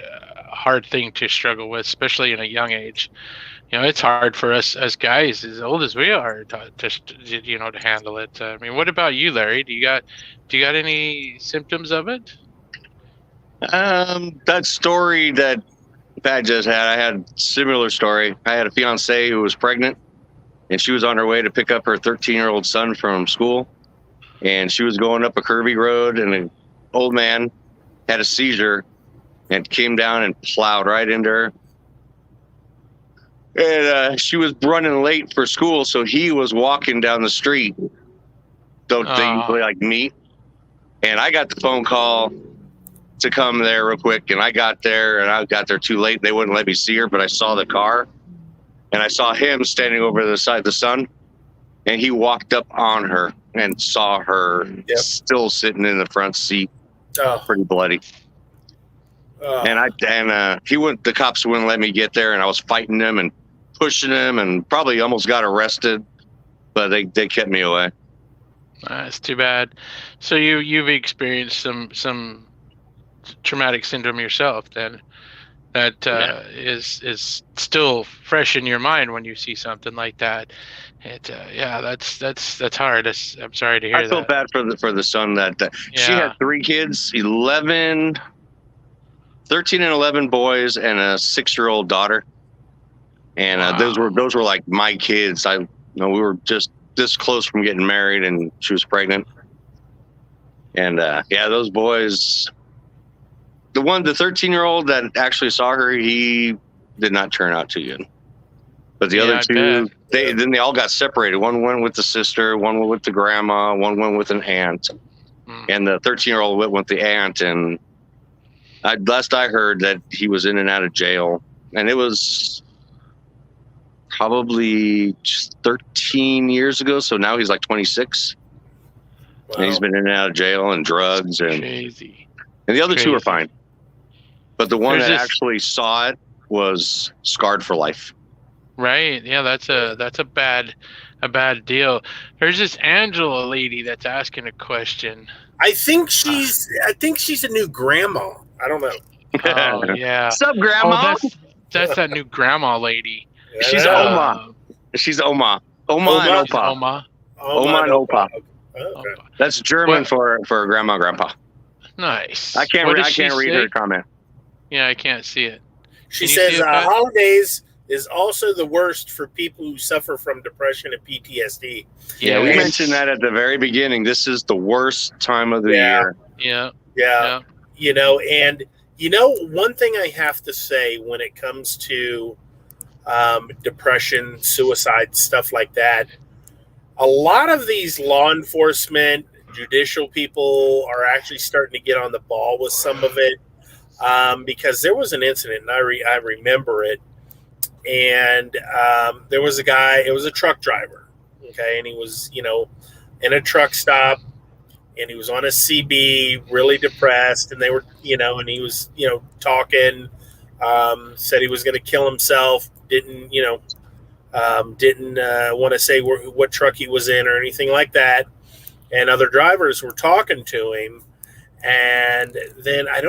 thing to struggle with, especially in a young age. It's hard for us as guys, as old as we are, to handle it. I mean, what about you, Larry? Do you got any symptoms of it? That story that Pat just had, I had a similar story. I had a fiance who was pregnant, and she was on her way to pick up her 13-year-old son from school, and she was going up a curvy road, and an old man had a seizure and came down and plowed right into her. And she was running late for school, so he was walking down the street. They usually like meet. And I got the phone call to come there real quick, and I got there too late. They wouldn't let me see her, but I saw the car, and I saw him standing over the side of the sun, and he walked up on her and saw her still sitting in the front seat, pretty bloody. The cops wouldn't let me get there, and I was fighting them and pushing him, and probably almost got arrested, but they kept me away. That's too bad. So you've experienced some traumatic syndrome yourself, then, that is still fresh in your mind when you see something like that. That's hard. I'm sorry to hear that. I feel bad for the son that she had 3 kids, 13 and 11 boys, and a 6-year-old daughter. And those were like my kids. We were just this close from getting married, and she was pregnant. And those boys. The 13-year-old that actually saw her, he did not turn out too good. But the other 2, they all got separated. One went with the sister, one went with the grandma, one went with an aunt. And the 13-year-old went with the aunt. And last I heard that he was in and out of jail. And it was probably 13 years ago. So now he's like 26. Wow. And he's been in and out of jail and drugs. And crazy. And the other 2 are fine. But the one that actually saw it was scarred for life. Right. Yeah, that's a bad deal. There's this Angela lady that's asking a question. I think she's a new grandma. I don't know. Oh yeah. What's up, grandma? Oh, that's that new grandma lady. Yeah, She's Oma. She's Oma. Oma and Opa. Oma and Opa. Okay. That's German for grandma, grandpa. Nice. I can't read her comment. Yeah, I can't see it. She says holidays is also the worst for people who suffer from depression and PTSD. Yeah, we mentioned that at the very beginning. This is the worst time of the year. Yeah. And one thing I have to say when it comes to depression, suicide, stuff like that, a lot of these law enforcement, judicial people are actually starting to get on the ball with some of it. Because there was an incident, and I remember it, and there was a guy, it was a truck driver, okay, and he was, in a truck stop, and he was on a CB, really depressed, and they were, and he was, talking, said he was going to kill himself, didn't want to say what truck he was in or anything like that, and other drivers were talking to him. And then I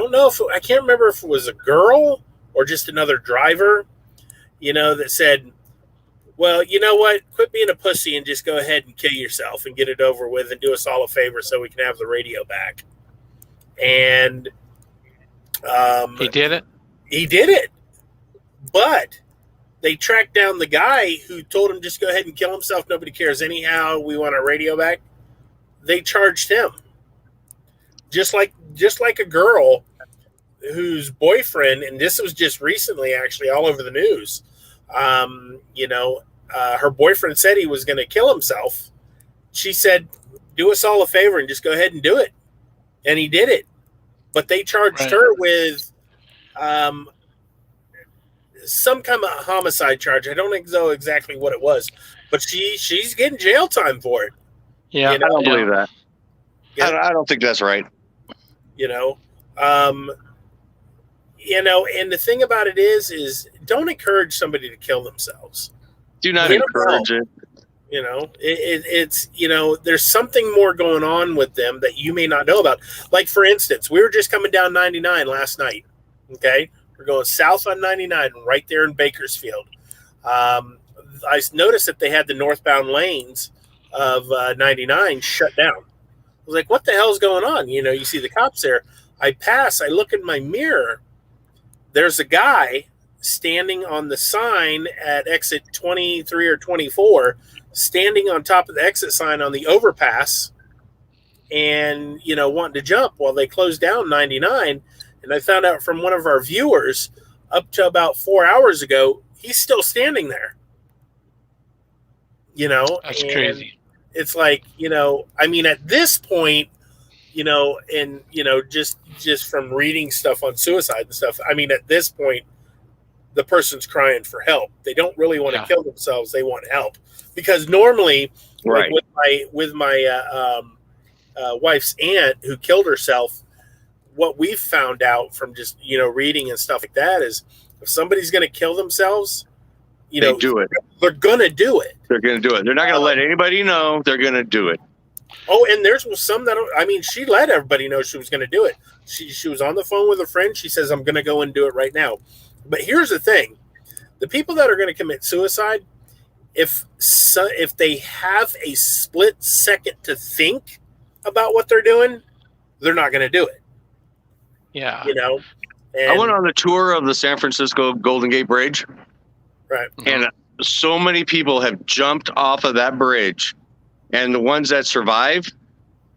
can't remember if it was a girl or just another driver, that said, well, you know what? Quit being a pussy and just go ahead and kill yourself and get it over with and do us all a favor so we can have the radio back. And he did it? He did it. But they tracked down the guy who told him just go ahead and kill himself. Nobody cares anyhow. We want our radio back. They charged him. Just like a girl whose boyfriend, and this was just recently actually all over the news, her boyfriend said he was going to kill himself. She said, do us all a favor and just go ahead and do it. And he did it. But they charged her with some kind of homicide charge. I don't know exactly what it was, but she's getting jail time for it. Yeah, I don't believe that. Yeah. I don't think that's right. And the thing about it is don't encourage somebody to kill themselves. Do not encourage it. It's there's something more going on with them that you may not know about. Like, for instance, we were just coming down 99 last night. Okay. We're going south on 99 right there in Bakersfield. I noticed that they had the northbound lanes of 99 shut down. I was like, what the hell's going on? You see the cops there. I look in my mirror. There's a guy standing on the sign at exit 23 or 24, standing on top of the exit sign on the overpass and, wanting to jump while they closed down 99. And I found out from one of our viewers up to about 4 hours ago, he's still standing there. That's crazy. It's like, at this point, and, just from reading stuff on suicide and stuff, at this point, the person's crying for help. They don't really want to kill themselves. They want help. Because normally, right, with my wife's aunt who killed herself, what we've found out from just, reading and stuff like that is if somebody's going to kill themselves, they do it. They're going to do it. They're going to do it. They're not going to let anybody know. They're going to do it. Oh, and there's some that, I mean, she let everybody know she was going to do it. She was on the phone with a friend. She says, I'm going to go and do it right now. But here's the thing. The people that are going to commit suicide, if they have a split second to think about what they're doing, they're not going to do it. Yeah. You know? And, I went on the tour of the San Francisco Golden Gate Bridge. Right. And so many people have jumped off of that bridge. And the ones that survived,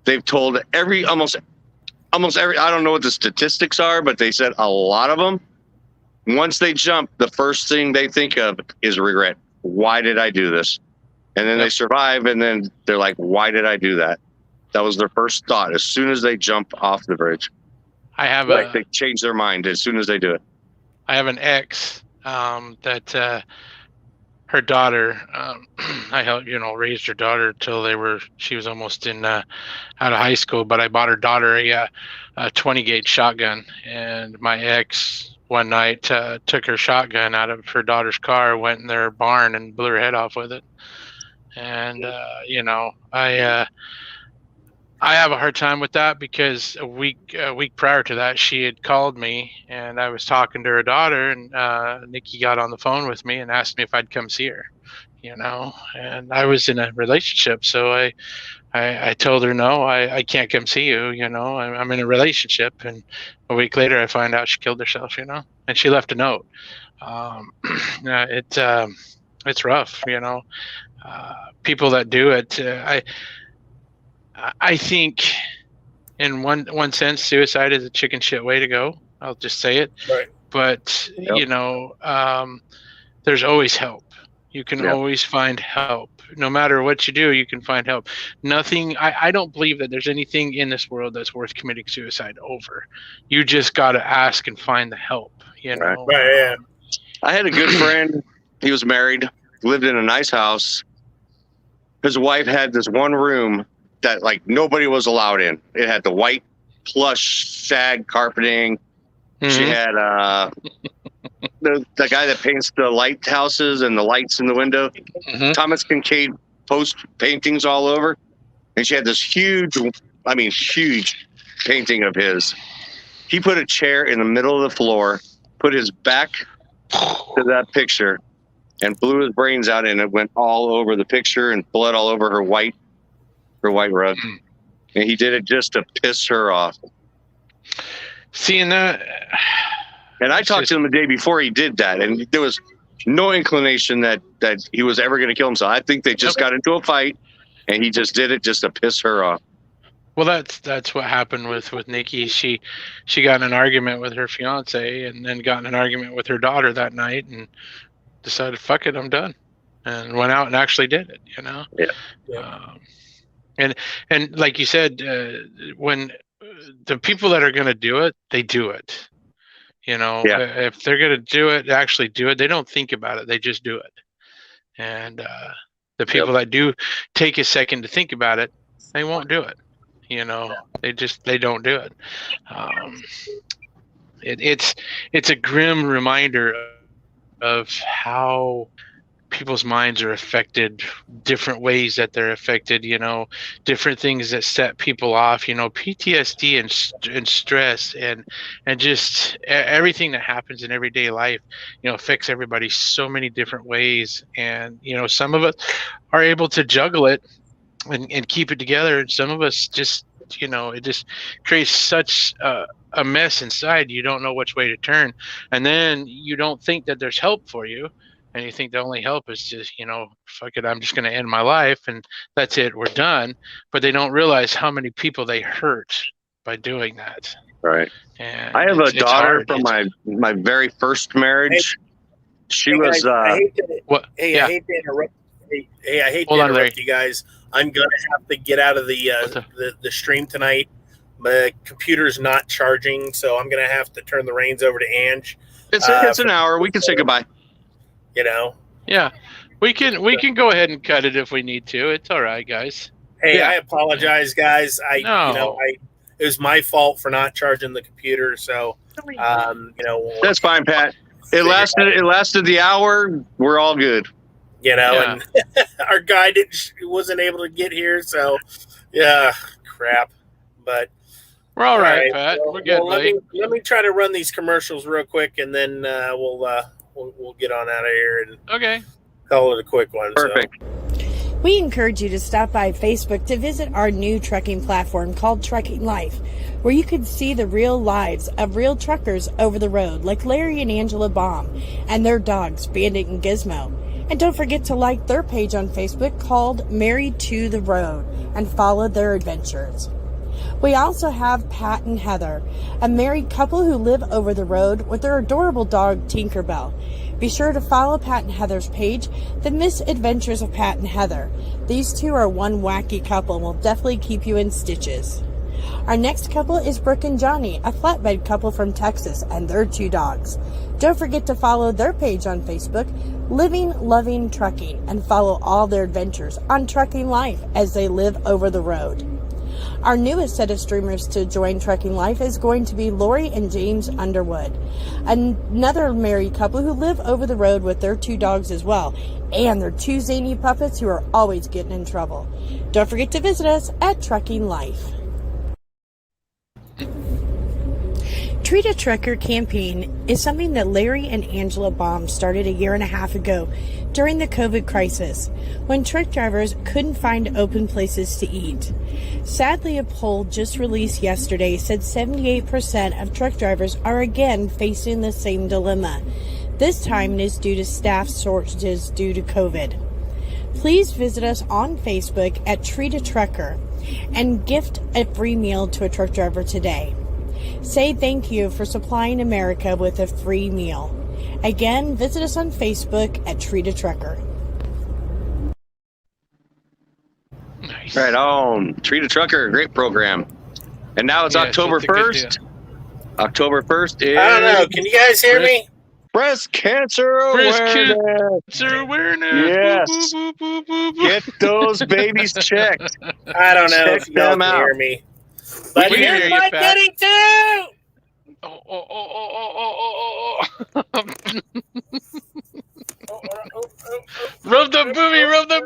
they've told almost every, I don't know what the statistics are, but they said a lot of them, once they jump, the first thing they think of is regret. Why did I do this? And then they survive, and then they're like, why did I do that? That was their first thought as soon as they jump off the bridge. They change their mind as soon as they do it. I have an ex that her daughter, I helped, raised her daughter till she was almost out of high school, but I bought her daughter a 20 gauge shotgun, and my ex one night took her shotgun out of her daughter's car, went in their barn and blew her head off with it. And, I have a hard time with that because a week prior to that, she had called me and I was talking to her daughter, and Nikki got on the phone with me and asked me if I'd come see her, and I was in a relationship. So I told her, no, I can't come see you. I'm in a relationship. And a week later I find out she killed herself, and she left a note. It's rough, people that do it. I think in one sense, suicide is a chicken shit way to go. I'll just say it. Right. But, there's always help. You can always find help. No matter what you do, you can find help. Nothing. I don't believe that there's anything in this world that's worth committing suicide over. You just got to ask and find the help, Right, yeah. I had a good friend. He was married, lived in a nice house. His wife had this one room that nobody was allowed in. It had the white plush shag carpeting. Mm-hmm. She had the guy that paints the lighthouses and the lights in the window. Mm-hmm. Thomas Kincaid post paintings all over. And she had this huge painting of his. He put a chair in the middle of the floor, put his back to that picture, and blew his brains out, and it went all over the picture and blood all over her white rug. And he did it just to piss her off. Seeing that, and I talked to him the day before he did that, and there was no inclination that he was ever going to kill himself. I think they just got into a fight, and he just did it just to piss her off. Well, that's what happened with Nikki. She got in an argument with her fiance, and then got in an argument with her daughter that night, and decided, fuck it, I'm done, and went out and actually did it. Yeah. And like you said, when the people that are going to do it, they do it. If they're going to do it, actually do it. They don't think about it. They just do it. And the people that do take a second to think about it, they won't do it. They don't do it. It's a grim reminder of how people's minds are affected, different ways that they're affected, different things that set people off, PTSD and stress and just everything that happens in everyday life, affects everybody so many different ways. And, some of us are able to juggle it and keep it together. And some of us just, it just creates such a mess inside. You don't know which way to turn. And then you don't think that there's help for you. And you think the only help is just, fuck it, I'm just going to end my life and that's it, we're done. But they don't realize how many people they hurt by doing that. Right. And I have a daughter from my very first marriage. She was. I hate to interrupt. I hate to interrupt you guys. I'm going to have to get out of the stream tonight. My computer's not charging, so I'm going to have to turn the reins over to Ange. It's an hour. We can say goodbye. Yeah, we can go ahead and cut it if we need to. It's all right, guys. Hey, I apologize, guys. It was my fault for not charging the computer. So, that's fine, Pat. It lasted the hour. We're all good. And our guy wasn't able to get here, so yeah, crap. But we're all right, Pat. We're good, buddy. Let me try to run these commercials real quick, and then we'll get on out of here and call it a quick one. Perfect. So. We encourage you to stop by Facebook to visit our new trucking platform called Trucking Life, where you can see the real lives of real truckers over the road, like Larry and Angela Baum and their dogs, Bandit and Gizmo. And don't forget to like their page on Facebook called Married to the Road and follow their adventures. We also have Pat and Heather, a married couple who live over the road with their adorable dog Tinkerbell. Be sure to follow Pat and Heather's page, The Misadventures of Pat and Heather. These two are one wacky couple and will definitely keep you in stitches. Our next couple is Brook and Johnny, a flatbed couple from Texas, and their 2 dogs. Don't forget to follow their page on Facebook, Living Loving Trucking, and follow all their adventures on Trucking Life as they live over the road. Our newest set of streamers to join Trucking Life is going to be Lori and James Underwood, another married couple who live over the road with their 2 dogs as well, and their 2 zany puppets who are always getting in trouble. Don't forget to visit us at Trucking Life. Treat a Trucker campaign is something that Larry and Angela Baum started a year and a half ago during the COVID crisis, when truck drivers couldn't find open places to eat. Sadly, a poll just released yesterday said 78% of truck drivers are again facing the same dilemma. This time it is due to staff shortages due to COVID. Please visit us on Facebook at Treat a Trucker and gift a free meal to a truck driver today. Say thank you for supplying America with a free meal. Again, visit us on Facebook at Treat a Trucker. Nice. Right on. Treat a Trucker, great program. And now it's October 1st. October 1st is... I don't know. Can you guys hear me? Breast Cancer Awareness. Yes. Boop, boop, boop, boop, boop. Get those babies checked. I don't know Check if y'all them can out. hear me. But We hear here's you, my Pat. goodie too! Rub the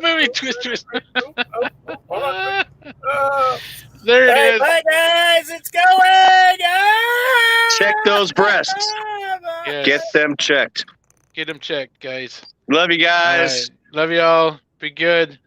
booby, twist. There it is. Bye guys, it's going! Check those breasts. Yes. Get them checked. Get them checked, guys. Love you guys. All right. Love y'all. Be good.